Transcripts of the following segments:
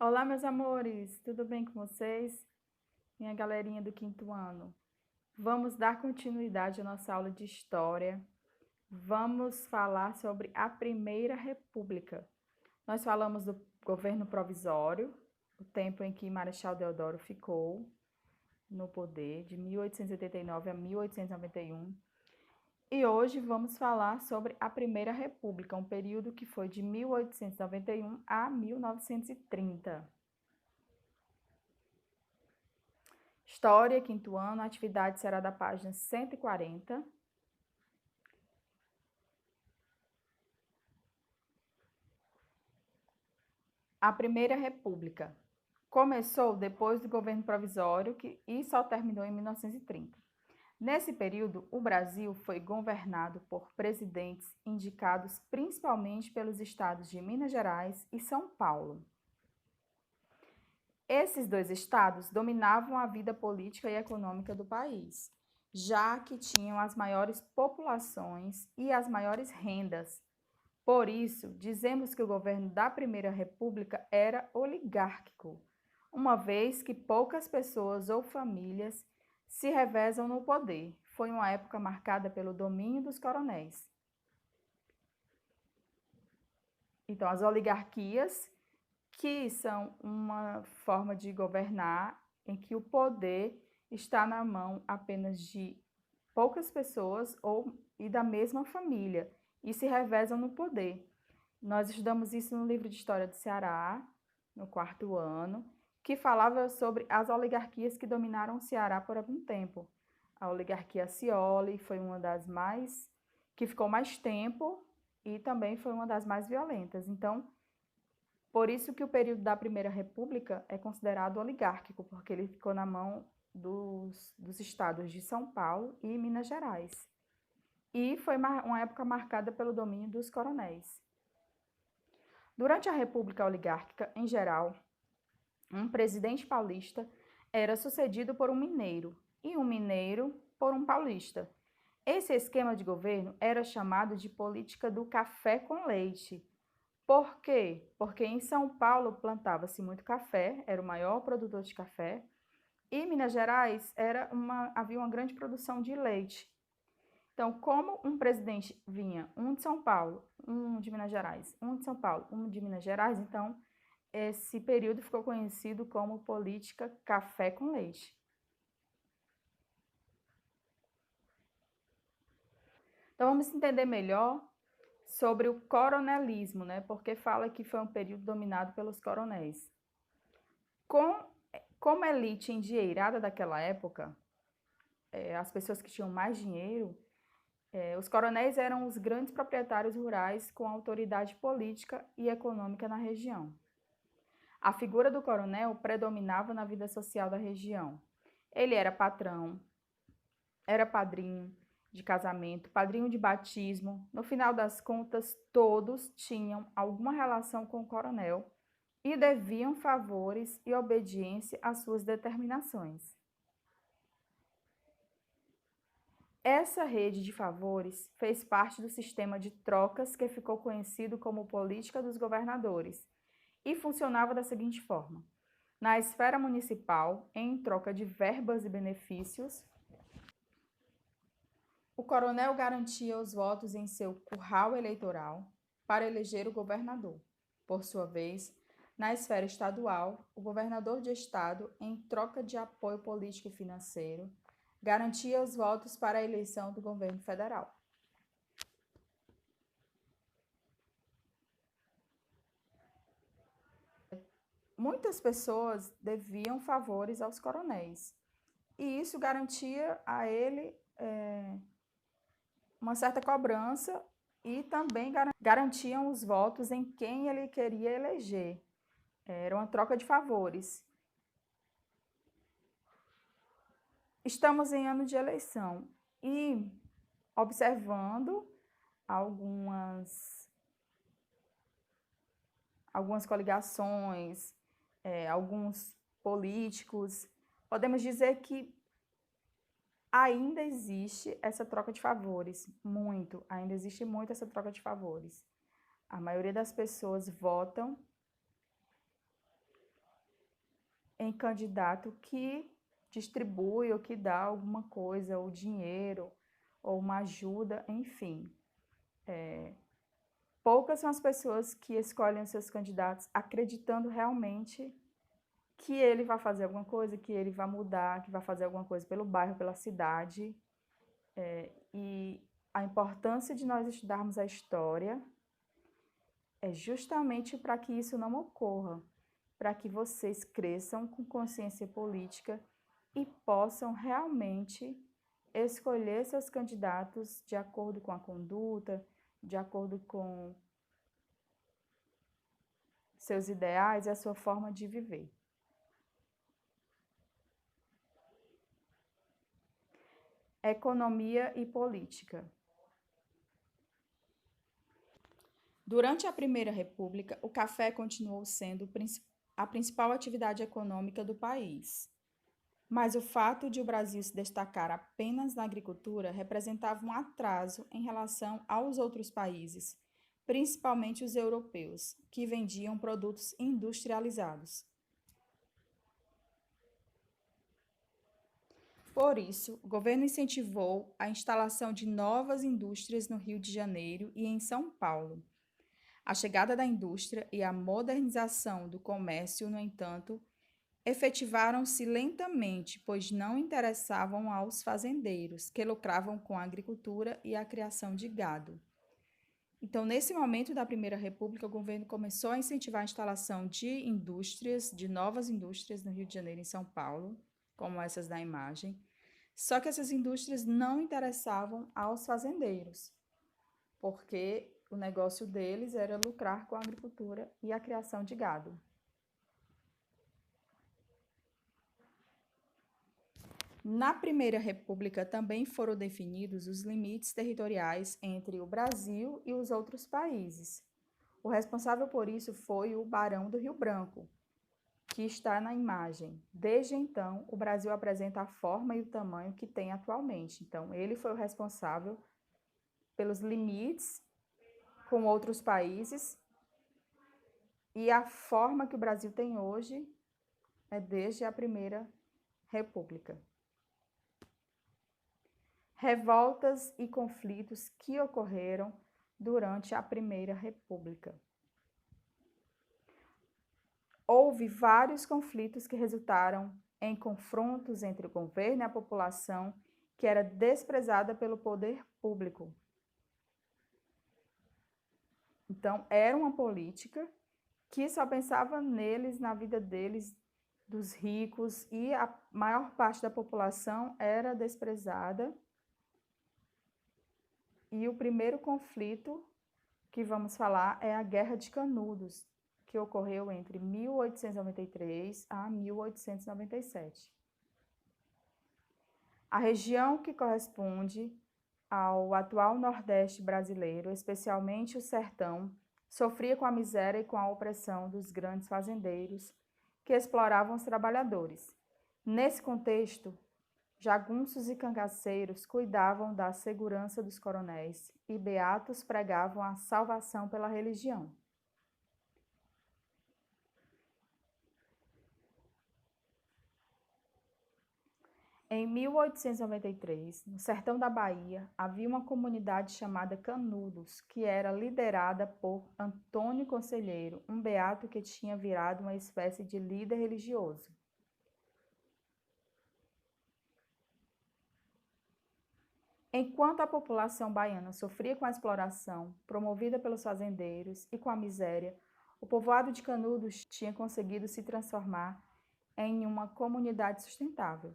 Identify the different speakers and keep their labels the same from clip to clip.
Speaker 1: Olá, meus amores, tudo bem com vocês? Minha galerinha do quinto ano. Vamos dar continuidade à nossa aula de História. Vamos falar sobre a Primeira República. Nós falamos do governo provisório, o tempo em que Marechal Deodoro ficou no poder, de 1889 a 1891. E hoje vamos falar sobre a Primeira República, um período que foi de 1891 a 1930. História, quinto ano, a atividade será da página 140. A Primeira República começou depois do governo provisório e só terminou em 1930. Nesse período, o Brasil foi governado por presidentes indicados principalmente pelos estados de Minas Gerais e São Paulo. Esses dois estados dominavam a vida política e econômica do país, já que tinham as maiores populações e as maiores rendas. Por isso, dizemos que o governo da Primeira República era oligárquico, uma vez que poucas pessoas ou famílias se revezam no poder. Foi uma época marcada pelo domínio dos coronéis. Então, as oligarquias, que são uma forma de governar em que o poder está na mão apenas de poucas pessoas e da mesma família, e se revezam no poder. Nós estudamos isso no livro de História do Ceará, no quarto ano, que falava sobre as oligarquias que dominaram o Ceará por algum tempo. A oligarquia Scioli foi uma das que ficou mais tempo e também foi uma das mais violentas. Então, por isso que o período da Primeira República é considerado oligárquico, porque ele ficou na mão dos estados de São Paulo e Minas Gerais. E foi uma época marcada pelo domínio dos coronéis. Durante a República Oligárquica, em geral, um presidente paulista era sucedido por um mineiro e um mineiro por um paulista. Esse esquema de governo era chamado de política do café com leite. Por quê? Porque em São Paulo plantava-se muito café, era o maior produtor de café, e Minas Gerais havia uma grande produção de leite. Então, como um presidente vinha, um de São Paulo, um de Minas Gerais, um de São Paulo, um de Minas Gerais, então esse período ficou conhecido como política café com leite. Então, vamos entender melhor sobre o coronelismo, né? Porque fala que foi um período dominado pelos coronéis. Como elite endinheirada daquela época, as pessoas que tinham mais dinheiro, os coronéis eram os grandes proprietários rurais com autoridade política e econômica na região. A figura do coronel predominava na vida social da região. Ele era patrão, era padrinho de casamento, padrinho de batismo. No final das contas, todos tinham alguma relação com o coronel e deviam favores e obediência às suas determinações. Essa rede de favores fez parte do sistema de trocas que ficou conhecido como política dos governadores e funcionava da seguinte forma: na esfera municipal, em troca de verbas e benefícios, o coronel garantia os votos em seu curral eleitoral para eleger o governador. Por sua vez, na esfera estadual, o governador de estado, em troca de apoio político e financeiro, garantia os votos para a eleição do governo federal. Muitas pessoas deviam favores aos coronéis, e isso garantia a ele uma certa cobrança e também garantiam os votos em quem ele queria eleger. Era uma troca de favores. Estamos em ano de eleição e observando algumas coligações, alguns políticos, podemos dizer que ainda existe essa troca de favores, ainda existe muito essa troca de favores. A maioria das pessoas votam em candidato que distribui ou que dá alguma coisa, ou dinheiro, ou uma ajuda, enfim. Poucas são as pessoas que escolhem os seus candidatos acreditando realmente que ele vai fazer alguma coisa, que ele vai mudar, que vai fazer alguma coisa pelo bairro, pela cidade. E a importância de nós estudarmos a história é justamente para que isso não ocorra, para que vocês cresçam com consciência política e possam realmente escolher seus candidatos de acordo com a conduta, de acordo com seus ideais e a sua forma de viver. Economia e política. Durante a Primeira República, o café continuou sendo a principal atividade econômica do país. Mas o fato de o Brasil se destacar apenas na agricultura representava um atraso em relação aos outros países, principalmente os europeus, que vendiam produtos industrializados. Por isso, o governo incentivou a instalação de novas indústrias no Rio de Janeiro e em São Paulo. A chegada da indústria e a modernização do comércio, no entanto, efetivaram-se lentamente, pois não interessavam aos fazendeiros, que lucravam com a agricultura e a criação de gado. Então, nesse momento da Primeira República, o governo começou a incentivar a instalação de indústrias, de novas indústrias no Rio de Janeiro e em São Paulo, como essas da imagem. Só que essas indústrias não interessavam aos fazendeiros, porque o negócio deles era lucrar com a agricultura e a criação de gado. Na Primeira República também foram definidos os limites territoriais entre o Brasil e os outros países. O responsável por isso foi o Barão do Rio Branco, que está na imagem. Desde então, o Brasil apresenta a forma e o tamanho que tem atualmente. Então, ele foi o responsável pelos limites com outros países e a forma que o Brasil tem hoje é desde a Primeira República. Revoltas e conflitos que ocorreram durante a Primeira República. Houve vários conflitos que resultaram em confrontos entre o governo e a população, que era desprezada pelo poder público. Então, era uma política que só pensava neles, na vida deles, dos ricos, e a maior parte da população era desprezada. E o primeiro conflito que vamos falar é a Guerra de Canudos, que ocorreu entre 1893 a 1897. A região que corresponde ao atual Nordeste brasileiro, especialmente o sertão, sofria com a miséria e com a opressão dos grandes fazendeiros que exploravam os trabalhadores. Nesse contexto, jagunços e cangaceiros cuidavam da segurança dos coronéis e beatos pregavam a salvação pela religião. Em 1893, no sertão da Bahia, havia uma comunidade chamada Canudos, que era liderada por Antônio Conselheiro, um beato que tinha virado uma espécie de líder religioso. Enquanto a população baiana sofria com a exploração promovida pelos fazendeiros e com a miséria, o povoado de Canudos tinha conseguido se transformar em uma comunidade sustentável.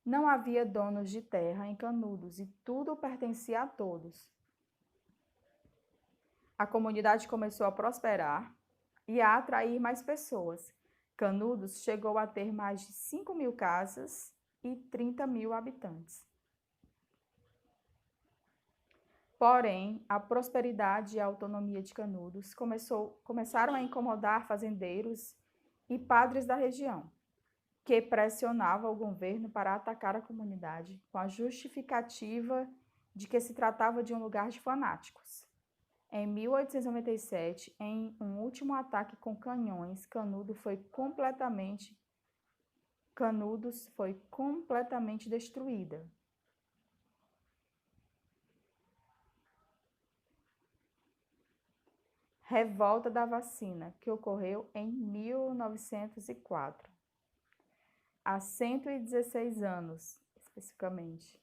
Speaker 1: Não havia donos de terra em Canudos e tudo pertencia a todos. A comunidade começou a prosperar e a atrair mais pessoas. Canudos chegou a ter mais de 5.000 casas e 30.000 habitantes. Porém, a prosperidade e a autonomia de Canudos começaram a incomodar fazendeiros e padres da região, que pressionavam o governo para atacar a comunidade com a justificativa de que se tratava de um lugar de fanáticos. Em 1897, em um último ataque com canhões, Canudos foi completamente Canudos foi completamente destruída. Revolta da vacina, que ocorreu em 1904, há 116 anos, especificamente.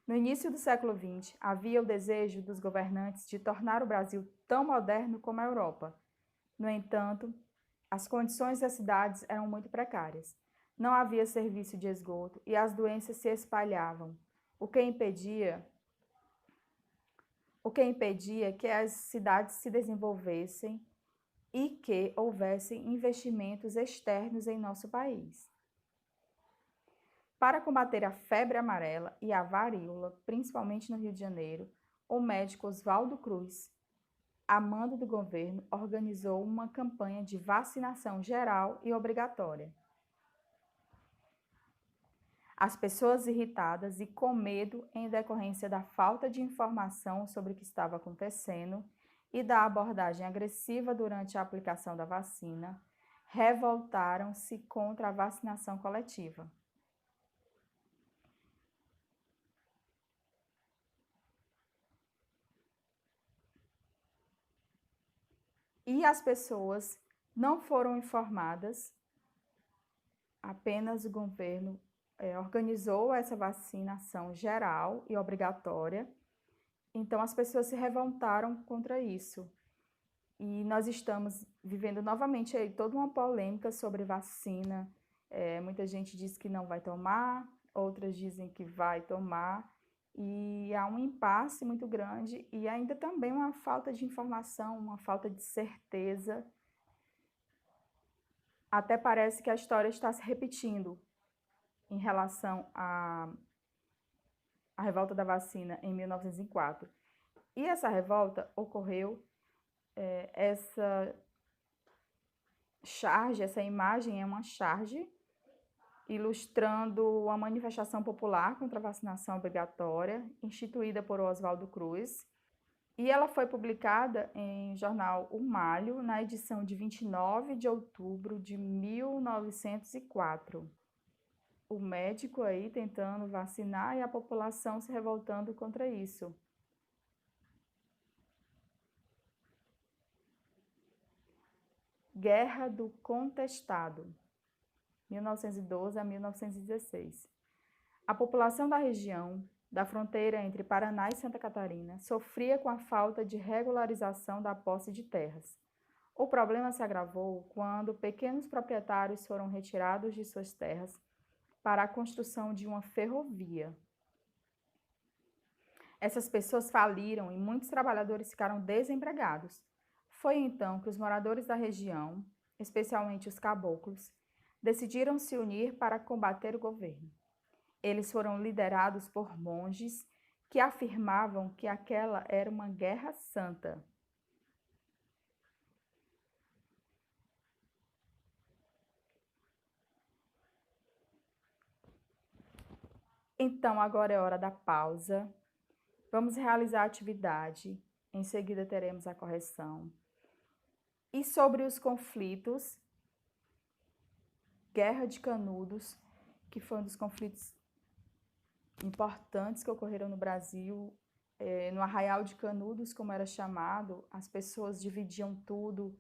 Speaker 1: No início do século XX, havia o desejo dos governantes de tornar o Brasil tão moderno como a Europa. No entanto, as condições das cidades eram muito precárias. Não havia serviço de esgoto e as doenças se espalhavam, o que impedia que as cidades se desenvolvessem e que houvessem investimentos externos em nosso país. Para combater a febre amarela e a varíola, principalmente no Rio de Janeiro, o médico Oswaldo Cruz, a mando do governo, organizou uma campanha de vacinação geral e obrigatória. As pessoas irritadas e com medo em decorrência da falta de informação sobre o que estava acontecendo e da abordagem agressiva durante a aplicação da vacina, revoltaram-se contra a vacinação coletiva. E as pessoas não foram informadas, apenas o governo organizou essa vacinação geral e obrigatória, então as pessoas se revoltaram contra isso. E nós estamos vivendo novamente aí toda uma polêmica sobre vacina. Muita gente diz que não vai tomar, outras dizem que vai tomar, e há um impasse muito grande e ainda também uma falta de informação, uma falta de certeza. Até parece que a história está se repetindo em relação à revolta da vacina em 1904. E essa revolta ocorreu, essa charge, essa imagem é uma charge ilustrando a manifestação popular contra a vacinação obrigatória, instituída por Oswaldo Cruz, e ela foi publicada em jornal O Malho, na edição de 29 de outubro de 1904. O médico aí tentando vacinar e a população se revoltando contra isso. Guerra do Contestado, 1912 a 1916. A população da região da fronteira entre Paraná e Santa Catarina sofria com a falta de regularização da posse de terras. O problema se agravou quando pequenos proprietários foram retirados de suas terras para a construção de uma ferrovia. Essas pessoas faliram e muitos trabalhadores ficaram desempregados. Foi então que os moradores da região, especialmente os caboclos, decidiram se unir para combater o governo. Eles foram liderados por monges que afirmavam que aquela era uma guerra santa. Então, agora é hora da pausa. Vamos realizar a atividade. Em seguida, teremos a correção. E sobre os conflitos, Guerra de Canudos, que foi um dos conflitos importantes que ocorreram no Brasil, no Arraial de Canudos, como era chamado, as pessoas dividiam tudo,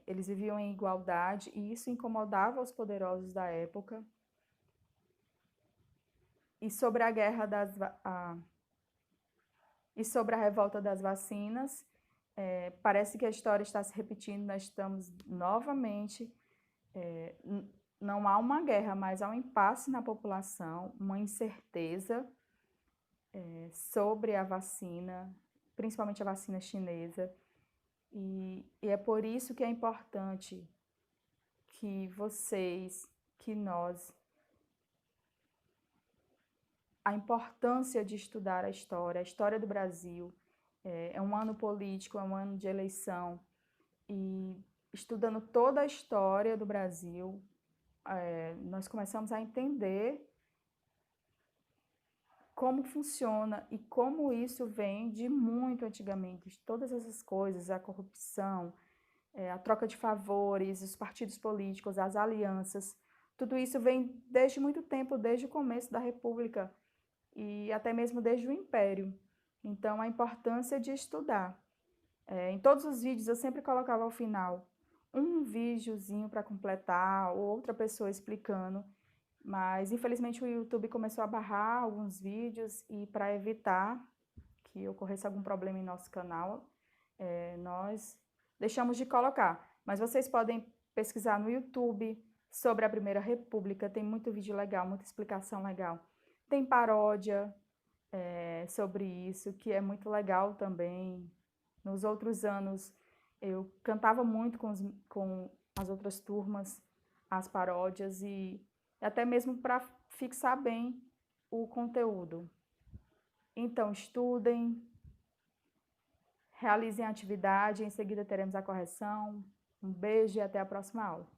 Speaker 1: eles viviam em igualdade e isso incomodava os poderosos da época. E sobre a revolta das vacinas, parece que a história está se repetindo, nós estamos novamente, não há uma guerra, mas há um impasse na população, uma incerteza sobre a vacina, principalmente a vacina chinesa, e é por isso que é importante que vocês, que nós, a importância de estudar a história do Brasil. É um ano político, é um ano de eleição, e estudando toda a história do Brasil, nós começamos a entender como funciona e como isso vem de muito antigamente, todas essas coisas, a corrupção, a troca de favores, os partidos políticos, as alianças. Tudo isso vem desde muito tempo, desde o começo da República e até mesmo desde o Império. Então, a importância de estudar. Em todos os vídeos eu sempre colocava ao final um videozinho para completar, ou outra pessoa explicando, mas infelizmente o YouTube começou a barrar alguns vídeos e para evitar que ocorresse algum problema em nosso canal, nós deixamos de colocar. Mas vocês podem pesquisar no YouTube sobre a Primeira República, tem muito vídeo legal, muita explicação legal. Tem paródia sobre isso, que é muito legal também. Nos outros anos, eu cantava muito com as outras turmas, as paródias, e até mesmo para fixar bem o conteúdo. Então, estudem, realizem a atividade, em seguida teremos a correção. Um beijo e até a próxima aula.